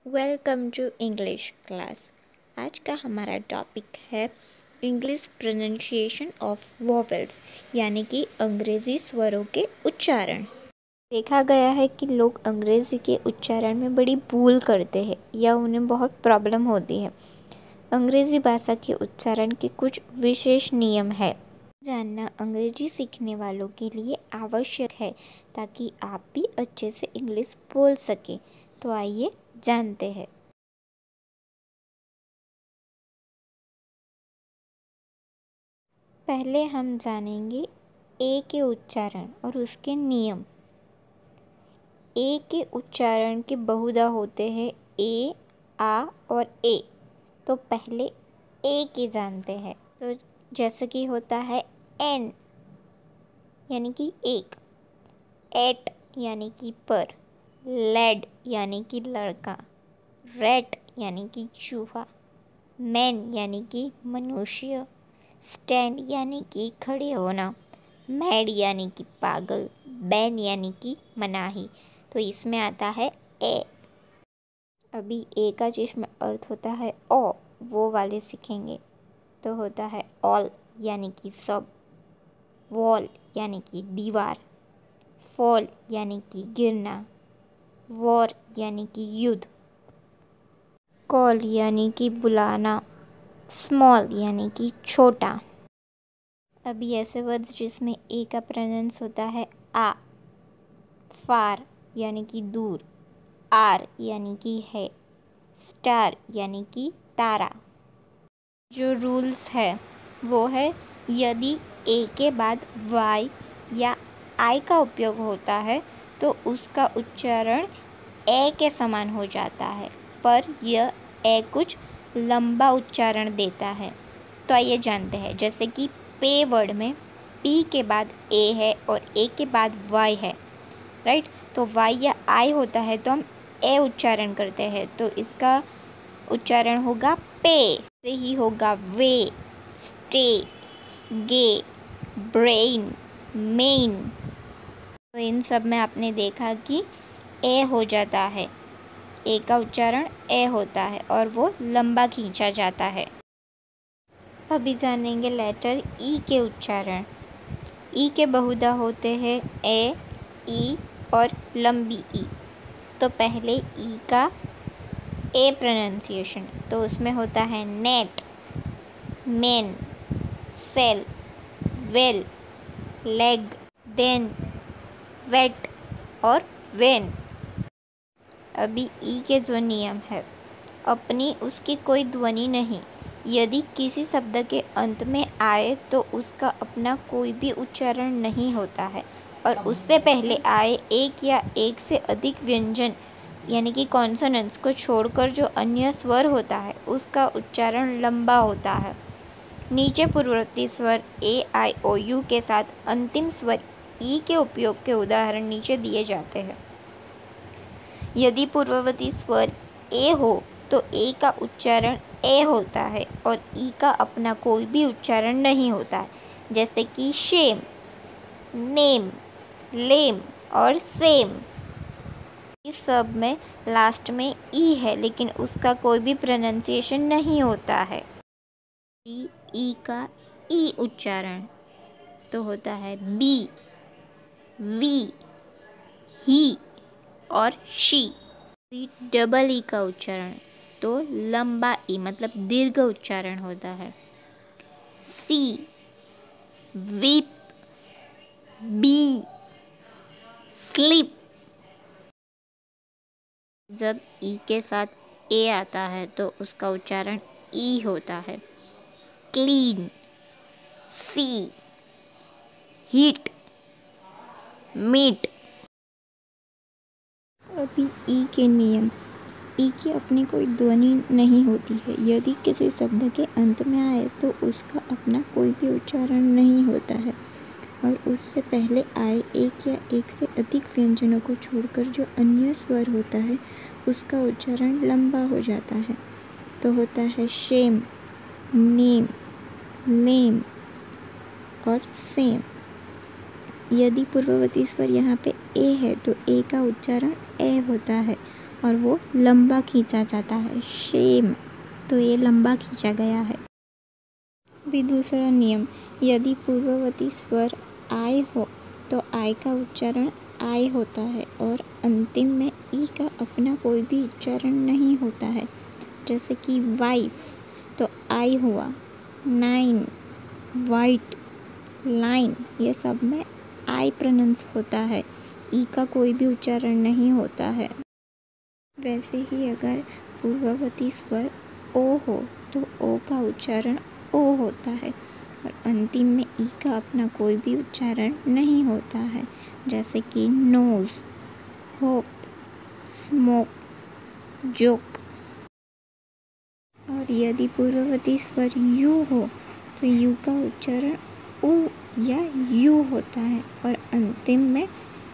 Welcome to English class. आज का हमारा टॉपिक है इंग्लिश प्रोनंसिएशन ऑफ वोवेल्स, यानी कि अंग्रेज़ी स्वरों के उच्चारण। देखा गया है कि लोग अंग्रेज़ी के उच्चारण में बड़ी भूल करते हैं या उन्हें बहुत प्रॉब्लम होती है। अंग्रेज़ी भाषा के उच्चारण के कुछ विशेष नियम है जानना अंग्रेजी सीखने वालों के लिए आवश्यक है ताकि आप भी अच्छे से इंग्लिश बोल सकें। तो आइए जानते हैं। पहले हम जानेंगे ए के उच्चारण और उसके नियम। ए के उच्चारण के बहुधा होते हैं ए, आ और ए। तो पहले ए के जानते हैं। तो जैसे कि होता है एन यानी कि एक, एट यानी कि पर, लेड यानी कि लड़का, रैट यानी कि चूहा, मैन यानी कि मनुष्य, स्टैंड यानी कि खड़े होना, मैड यानी कि पागल, बैन यानी कि मनाही। तो इसमें आता है ए। अभी ए का जिसमें अर्थ होता है ओ, वो वाले सीखेंगे। तो होता है ऑल यानी कि सब, वॉल यानी कि दीवार, फॉल यानी कि गिरना, वॉर यानी कि युद्ध, कॉल यानी कि बुलाना, स्मॉल यानी कि छोटा। अभी ऐसे वर्ड्स जिसमें ए का प्रोनाउंस होता है आ, फार यानी कि दूर, आर यानी कि है, स्टार यानी कि तारा। जो रूल्स है वो है यदि ए के बाद वाई या आई का उपयोग होता है तो उसका उच्चारण ए के समान हो जाता है, पर यह ए कुछ लंबा उच्चारण देता है। तो आइए जानते हैं। जैसे कि पे वर्ड में पी के बाद ए है और ए के बाद वाई है, राइट। तो वाई या आई होता है तो हम ए उच्चारण करते हैं, तो इसका उच्चारण होगा पे। से ही होगा वे, स्टे, गे, ब्रेन, मेन। तो इन सब में आपने देखा कि ए हो जाता है, ए का उच्चारण ए होता है और वो लंबा खींचा जाता है। अभी जानेंगे लेटर ई के उच्चारण। ई के बहुधा होते हैं ए, ई और लंबी ई। तो पहले ई का ए प्रोनाउंसिएशन, तो उसमें होता है net, man, sell, well, leg, then, wet और वेन। अभी ई के जो नियम है, अपनी उसकी कोई ध्वनि नहीं। यदि किसी शब्द के अंत में आए तो उसका अपना कोई भी उच्चारण नहीं होता है और उससे पहले आए एक या एक से अधिक व्यंजन यानी कि कॉन्सोनेंट्स को छोड़कर जो अन्य स्वर होता है उसका उच्चारण लंबा होता है। नीचे पूर्ववर्ती स्वर ए, आई, ओ, यू के साथ अंतिम स्वर ई के उपयोग के उदाहरण नीचे दिए जाते हैं। यदि पूर्ववर्ती स्वर ए हो तो ए का उच्चारण ए होता है और ई का अपना कोई भी उच्चारण नहीं होता है। जैसे कि शेम, नेम, लेम और सेम। इस सब में लास्ट में ई है लेकिन उसका कोई भी प्रोनाउंसिएशन नहीं होता है। ई का ई उच्चारण तो होता है बी, वी, ही और शी। डबल ई का उच्चारण तो लंबा ई मतलब दीर्घ उच्चारण होता है। सी, वीप, बी, स्लीप। जब ई के साथ ए आता है तो उसका उच्चारण ई होता है। क्लीन, सी, हीट, मीट। अभी ई के नियम। ई की अपनी कोई ध्वनि नहीं होती है। यदि किसी शब्द के अंत में आए तो उसका अपना कोई भी उच्चारण नहीं होता है और उससे पहले आए एक या एक से अधिक व्यंजनों को छोड़कर जो अन्य स्वर होता है उसका उच्चारण लंबा हो जाता है। तो होता है शेम, नेम, लेम और सेम। यदि पूर्ववर्ती स्वर यहाँ पे ए है तो ए का उच्चारण ए होता है और वो लंबा खींचा जाता है। शेम, तो ये लंबा खींचा गया है। भी दूसरा नियम, यदि पूर्ववर्ती स्वर आय हो तो आय का उच्चारण आय होता है और अंतिम में ई का अपना कोई भी उच्चारण नहीं होता है। जैसे कि वाइफ तो आई हुआ, नाइन, वाइट, लाइन, ये सब में आई प्रोनाउंस होता है, ई का कोई भी उच्चारण नहीं होता है। वैसे ही अगर पूर्ववर्ती स्वर ओ हो तो ओ का उच्चारण ओ होता है और अंतिम में ई का अपना कोई भी उच्चारण नहीं होता है। जैसे कि नोज, होप, स्मोक, जोक। और यदि पूर्ववर्ती स्वर यू हो तो यू का उच्चारण उ या यू होता है और अंतिम में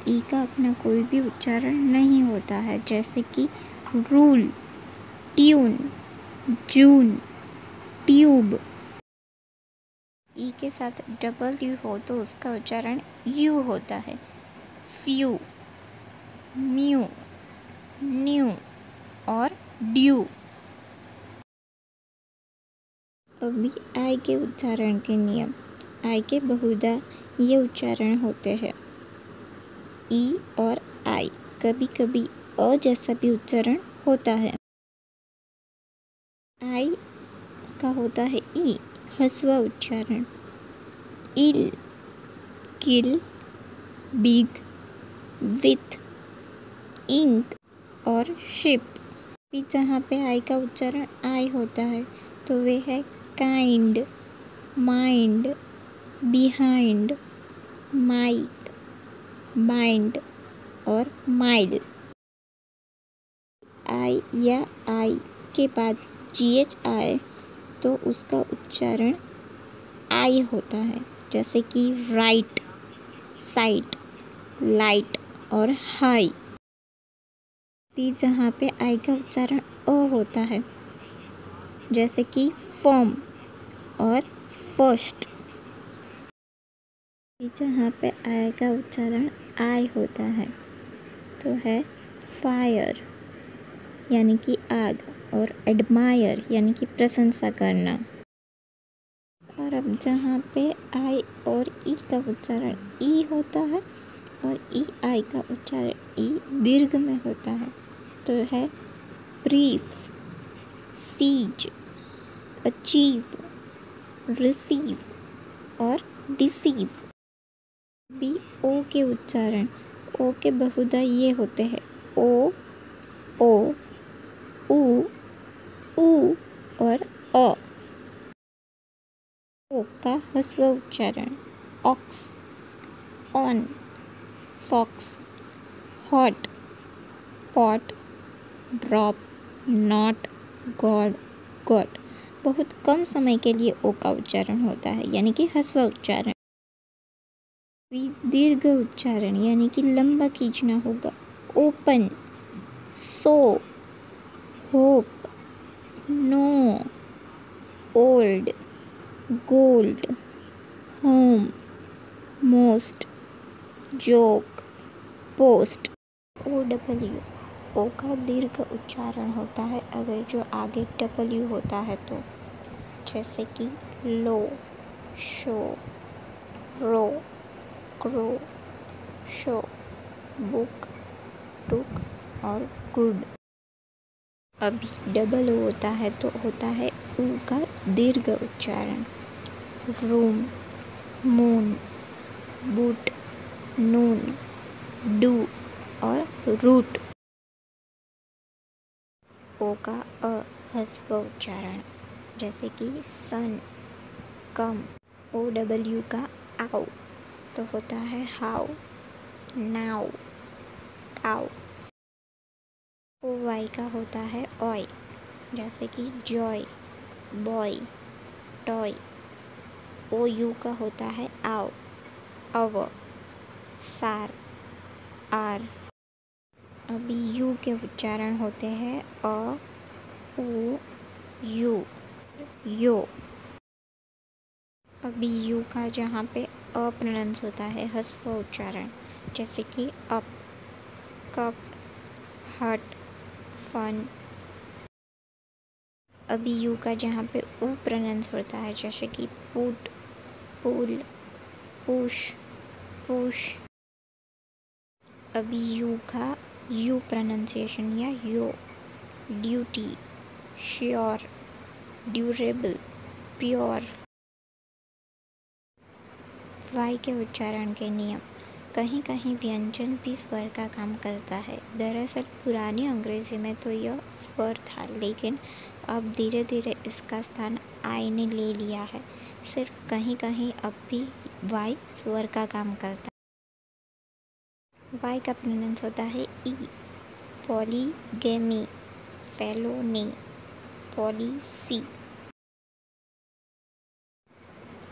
ई का अपना कोई भी उच्चारण नहीं होता है। जैसे कि रूल, ट्यून, जून, ट्यूब। ई के साथ डबल यू हो तो उसका उच्चारण यू होता है। फ्यू, म्यू, न्यू और ड्यू। अभी आई के उच्चारण के नियम। आई के बहुधा ये उच्चारण होते हैं, ई और आई। कभी कभी अ जैसा भी उच्चारण होता है। आई का होता है ई, ह्रस्व उच्चारण। इल, किल, बिग, विथ, इंक और शिप। भी जहाँ पे आई का उच्चारण आई होता है तो वे है kind, mind, behind, mike, bind और माइल। आई या आई के बाद GH आए तो उसका उच्चारण आई होता है। जैसे कि राइट, साइट, लाइट और हाई। भी जहाँ पे आई का उच्चारण अ होता है, जैसे कि फर्म और फर्स्ट। भी जहाँ पे आई का उच्चारण आई होता है तो है फायर यानी कि आग और एडमायर यानी कि प्रशंसा करना। और अब जहाँ पे आई और ई का उच्चारण ई होता है और ई आई का उच्चारण ई दीर्घ में होता है तो है ब्रीफ, सीज, अचीव, रिसीव और डिसीव। भी ओ के उच्चारण, ओ के बहुधा ये होते हैं ओ, ओ, ऊ और अ। ओ का ह्रस्व उच्चारण ox, on, fox, hot, pot, drop, not, god, god. बहुत कम समय के लिए ओ का उच्चारण होता है यानी कि ह्रस्व उच्चारण। दीर्घ उच्चारण यानी कि लंबा खींचना होगा। Open, so, hope, no, old, gold, home, most, joke, post. OW, ओ का दीर्घ उच्चारण होता है अगर जो आगे W होता है तो। जैसे कि लो, शो, रो, क्रो, शो, बुक, टुक और गुड। अभी डबल ओ होता है तो होता है ऊ का दीर्घ उच्चारण। Room, moon, boot, Noon, do और रूट। ओ का अ ह्रस्व उच्चारण जैसे कि सन, कम। OW का आओ तो होता है हाउ, नाउ, काउ। OY का होता है ऑय जैसे कि जॉय, बॉय, टॉय। OU का होता है आओ, अव, सार, आर। अभी यू के उच्चारण होते हैं अ, उ, यू, यो। अभी यू का जहाँ पे अ प्रोनाउंस होता है ह्रस्व उच्चारण जैसे कि अप, कप, हट, फन। अभी यू का जहाँ पे ऊ प्रोनाउंस होता है, जैसे कि पुट, पुल, पुश, पुश। अभी यू का यू प्रोनाउंसिएशन या यो, duty, sure, durable, pure. Y के उच्चारण के नियम। कहीं कहीं व्यंजन भी स्वर का काम करता है। दरअसल पुरानी अंग्रेजी में तो यह स्वर था, लेकिन अब धीरे धीरे इसका स्थान आई ने ले लिया है। सिर्फ कहीं कहीं अब भी वाई स्वर का काम करता है। वाई का प्रोनाउंस होता है ई, पॉलीगेमी, फेलोनी, पॉलिसी।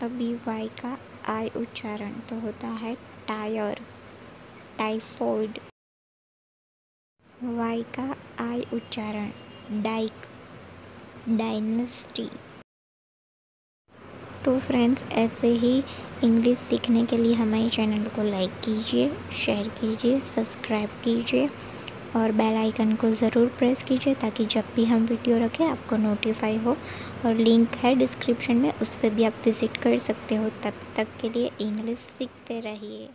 अभी वाई का आई उच्चारण तो होता है टायर, टाइफॉइड। वाई का आई उच्चारण डाइक, डायनेस्टी। तो फ्रेंड्स, ऐसे ही इंग्लिश सीखने के लिए हमारे चैनल को लाइक कीजिए, शेयर कीजिए, सब्सक्राइब कीजिए और बेल आइकन को ज़रूर प्रेस कीजिए, ताकि जब भी हम वीडियो रखें आपको नोटिफाई हो। और लिंक है डिस्क्रिप्शन में, उस पर भी आप विज़िट कर सकते हो। तब तक के लिए इंग्लिश सीखते रहिए।